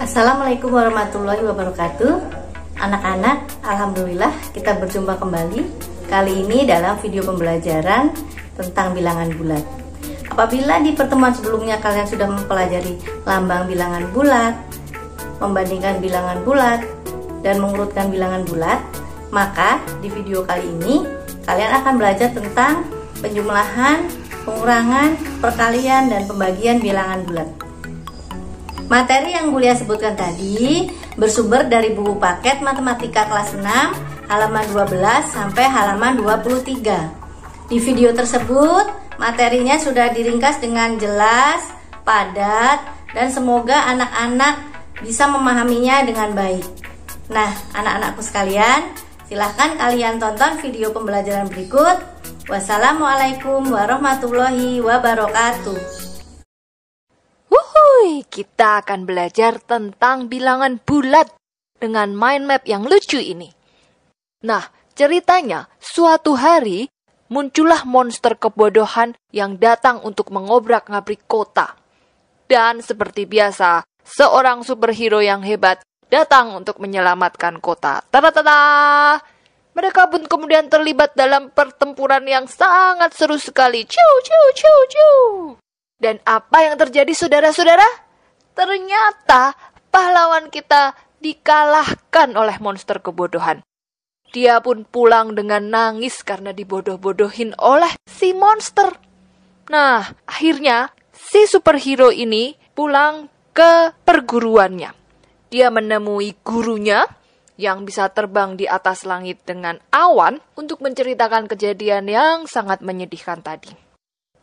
Assalamualaikum warahmatullahi wabarakatuh. Anak-anak, alhamdulillah kita berjumpa kembali. Kali ini dalam video pembelajaran tentang bilangan bulat. Apabila di pertemuan sebelumnya kalian sudah mempelajari lambang bilangan bulat, membandingkan bilangan bulat, dan mengurutkan bilangan bulat, maka di video kali ini kalian akan belajar tentang penjumlahan, pengurangan, perkalian, dan pembagian bilangan bulat. Materi yang Bulia sebutkan tadi bersumber dari buku paket Matematika kelas 6 halaman 12 sampai halaman 23. Di video tersebut materinya sudah diringkas dengan jelas, padat, dan semoga anak-anak bisa memahaminya dengan baik. Nah, anak-anakku sekalian, silahkan kalian tonton video pembelajaran berikut. Wassalamualaikum warahmatullahi wabarakatuh. Kita akan belajar tentang bilangan bulat dengan mind map yang lucu ini. Nah, ceritanya suatu hari muncullah monster kebodohan yang datang untuk mengobrak-ngabrik kota. Dan seperti biasa, seorang superhero yang hebat datang untuk menyelamatkan kota. Tada-tada! Mereka pun kemudian terlibat dalam pertempuran yang sangat seru sekali. Ciu, ciu, ciu, ciu. Dan apa yang terjadi, saudara-saudara? Ternyata pahlawan kita dikalahkan oleh monster kebodohan. Dia pun pulang dengan nangis karena dibodoh-bodohin oleh si monster. Nah, akhirnya si superhero ini pulang ke perguruannya. Dia menemui gurunya yang bisa terbang di atas langit dengan awan untuk menceritakan kejadian yang sangat menyedihkan tadi.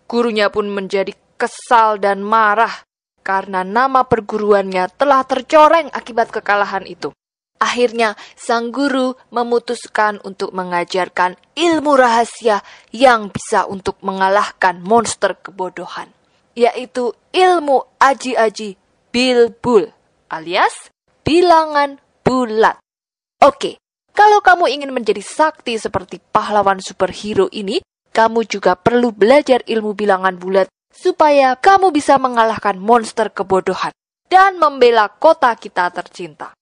Gurunya pun menjadi kesal dan marah karena nama perguruannya telah tercoreng akibat kekalahan itu. Akhirnya, sang guru memutuskan untuk mengajarkan ilmu rahasia yang bisa untuk mengalahkan monster kebodohan, yaitu ilmu aji-aji bilbul alias bilangan bulat. Oke, kalau kamu ingin menjadi sakti seperti pahlawan superhero ini, kamu juga perlu belajar ilmu bilangan bulat supaya kamu bisa mengalahkan monster kebodohan dan membela kota kita tercinta.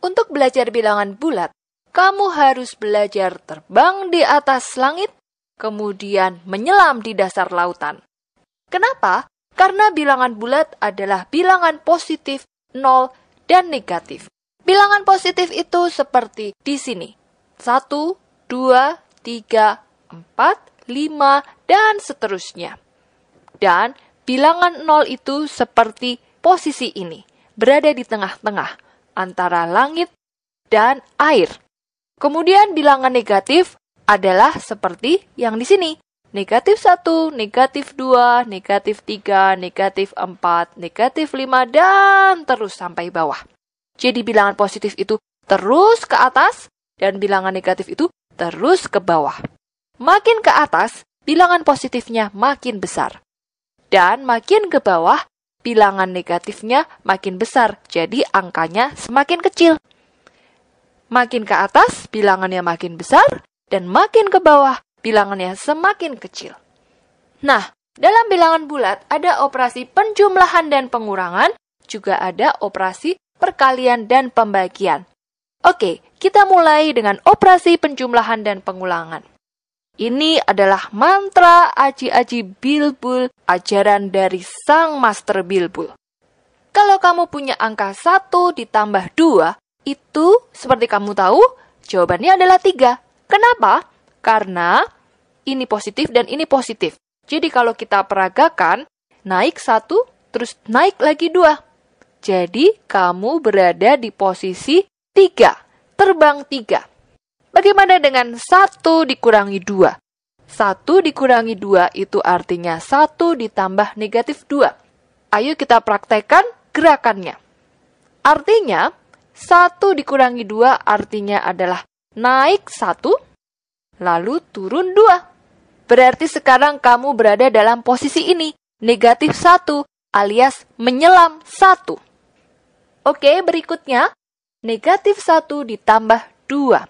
Untuk belajar bilangan bulat, kamu harus belajar terbang di atas langit, kemudian menyelam di dasar lautan. Kenapa? Karena bilangan bulat adalah bilangan positif, 0, dan negatif. Bilangan positif itu seperti di sini. 1, 2, 3, 4, 5, dan seterusnya. Dan bilangan 0 itu seperti posisi ini, berada di tengah-tengah antara langit dan air. Kemudian bilangan negatif adalah seperti yang di sini. Negatif 1, negatif 2, negatif 3, negatif 4, negatif 5, dan terus sampai bawah. Jadi bilangan positif itu terus ke atas dan bilangan negatif itu terus ke bawah. Makin ke atas, bilangan positifnya makin besar. Dan makin ke bawah, bilangan negatifnya makin besar, jadi angkanya semakin kecil. Makin ke atas, bilangannya makin besar, dan makin ke bawah, bilangannya semakin kecil. Nah, dalam bilangan bulat ada operasi penjumlahan dan pengurangan, juga ada operasi perkalian dan pembagian. Oke, kita mulai dengan operasi penjumlahan dan pengulangan. Ini adalah mantra aji-aji bilbul, ajaran dari sang master bilbul. Kalau kamu punya angka 1 ditambah 2, itu seperti kamu tahu, jawabannya adalah 3. Kenapa? Karena ini positif dan ini positif. Jadi kalau kita peragakan, naik 1, terus naik lagi 2. Jadi kamu berada di posisi 3, terbang 3. Bagaimana dengan 1 dikurangi 2? 1 dikurangi 2 itu artinya 1 ditambah negatif 2. Ayo kita praktekkan gerakannya. Artinya, 1 dikurangi 2 artinya adalah naik 1, lalu turun 2. Berarti sekarang kamu berada dalam posisi ini, negatif 1 alias menyelam 1. Oke, berikutnya, negatif 1 ditambah 2.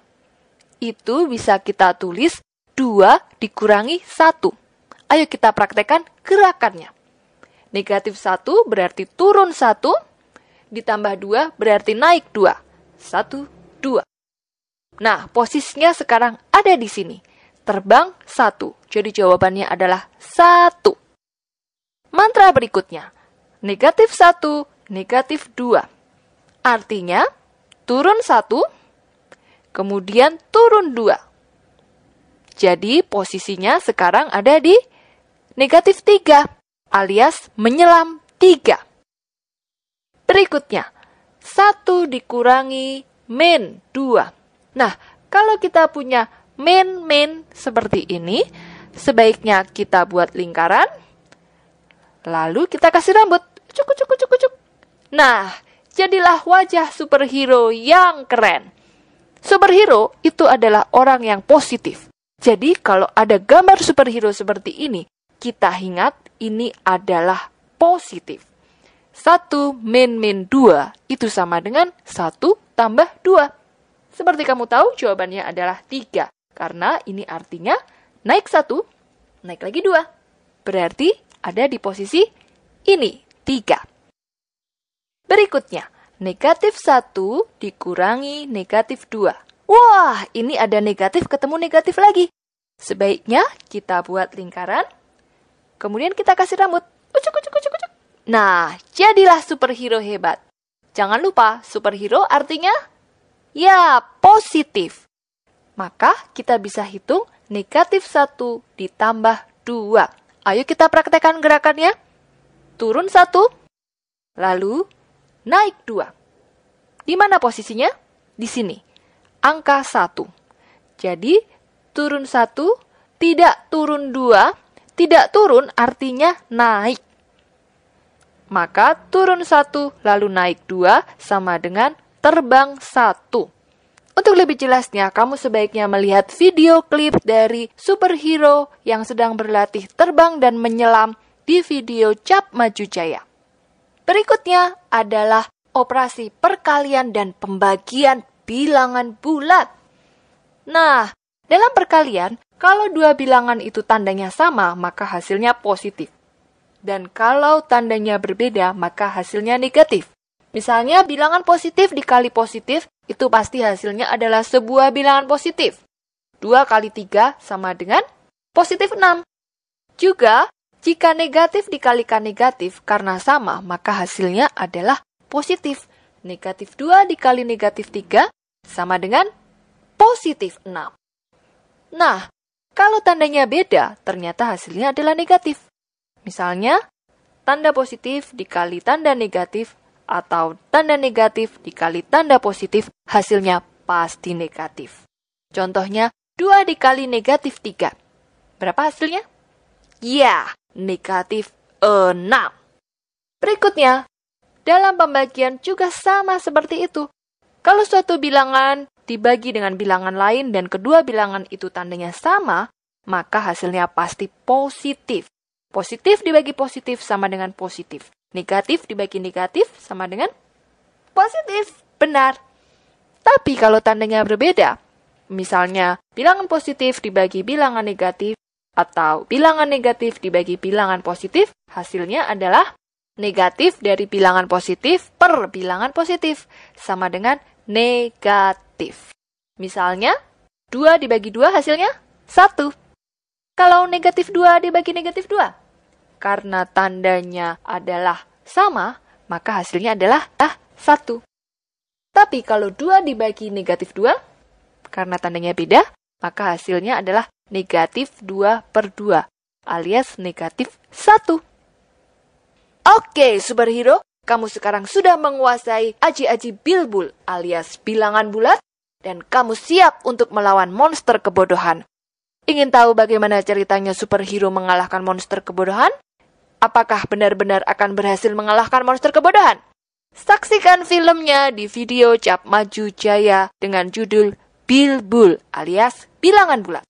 Itu bisa kita tulis 2 dikurangi 1. Ayo kita praktekkan gerakannya. Negatif 1 berarti turun 1, ditambah 2 berarti naik 2. 1, 2. Nah, posisinya sekarang ada di sini. Terbang 1. Jadi jawabannya adalah 1. Mantra berikutnya. Negatif 1, negatif 2. Artinya, turun 1, kemudian turun 2. Jadi, posisinya sekarang ada di negatif 3, alias menyelam 3. Berikutnya, 1 dikurangi min 2. Nah, kalau kita punya min seperti ini, sebaiknya kita buat lingkaran, lalu kita kasih rambut. Cuk. Nah, jadilah wajah superhero yang keren. Superhero itu adalah orang yang positif. Jadi, kalau ada gambar superhero seperti ini, kita ingat ini adalah positif. 1 min 2 itu sama dengan 1 tambah 2. Seperti kamu tahu, jawabannya adalah 3. Karena ini artinya naik 1, naik lagi 2. Berarti ada di posisi ini, 3. Berikutnya, negatif 1 dikurangi negatif 2. Wah, ini ada negatif ketemu negatif lagi. Sebaiknya kita buat lingkaran, kemudian kita kasih rambut. Ucuk. Nah, jadilah superhero hebat. Jangan lupa, superhero artinya ya, positif. Maka kita bisa hitung negatif 1 ditambah 2. Ayo kita praktekkan gerakannya. Turun 1, lalu naik 2. Di mana posisinya? Di sini. Angka 1. Jadi, turun 1, tidak turun 2. Tidak turun artinya naik. Maka turun 1 lalu naik 2 sama dengan terbang 1. Untuk lebih jelasnya, kamu sebaiknya melihat video klip dari superhero yang sedang berlatih terbang dan menyelam di video Cap Maju Jaya. Berikutnya adalah operasi perkalian dan pembagian bilangan bulat. Nah, dalam perkalian, kalau dua bilangan itu tandanya sama, maka hasilnya positif. Dan kalau tandanya berbeda, maka hasilnya negatif. Misalnya, bilangan positif dikali positif, itu pasti hasilnya adalah sebuah bilangan positif. 2 kali 3 sama dengan positif 6. Juga, jika negatif dikalikan negatif karena sama, maka hasilnya adalah positif. Negatif 2 dikali negatif 3 sama dengan positif 6. Nah, kalau tandanya beda, ternyata hasilnya adalah negatif. Misalnya, tanda positif dikali tanda negatif atau tanda negatif dikali tanda positif, hasilnya pasti negatif. Contohnya, 2 dikali negatif 3. Berapa hasilnya? Ya, negatif 6. Berikutnya, dalam pembagian juga sama seperti itu. Kalau suatu bilangan dibagi dengan bilangan lain dan kedua bilangan itu tandanya sama, maka hasilnya pasti positif. Positif dibagi positif sama dengan positif. Negatif dibagi negatif sama dengan positif. Benar. Tapi kalau tandanya berbeda, misalnya bilangan positif dibagi bilangan negatif atau bilangan negatif dibagi bilangan positif, hasilnya adalah negatif dari bilangan positif per bilangan positif sama dengan negatif. Misalnya, 2 dibagi 2 hasilnya 1. Kalau negatif 2 dibagi negatif 2, karena tandanya adalah sama, maka hasilnya adalah 1. Tapi kalau 2 dibagi negatif 2, karena tandanya beda, maka hasilnya adalah negatif 2 per 2, alias negatif 1. Oke, superhero, kamu sekarang sudah menguasai aji-aji bilbul, alias bilangan bulat, dan kamu siap untuk melawan monster kebodohan. Ingin tahu bagaimana ceritanya superhero mengalahkan monster kebodohan? Apakah benar-benar akan berhasil mengalahkan monster kebodohan? Saksikan filmnya di video Cap Maju Jaya dengan judul Bilbul alias bilangan bulat.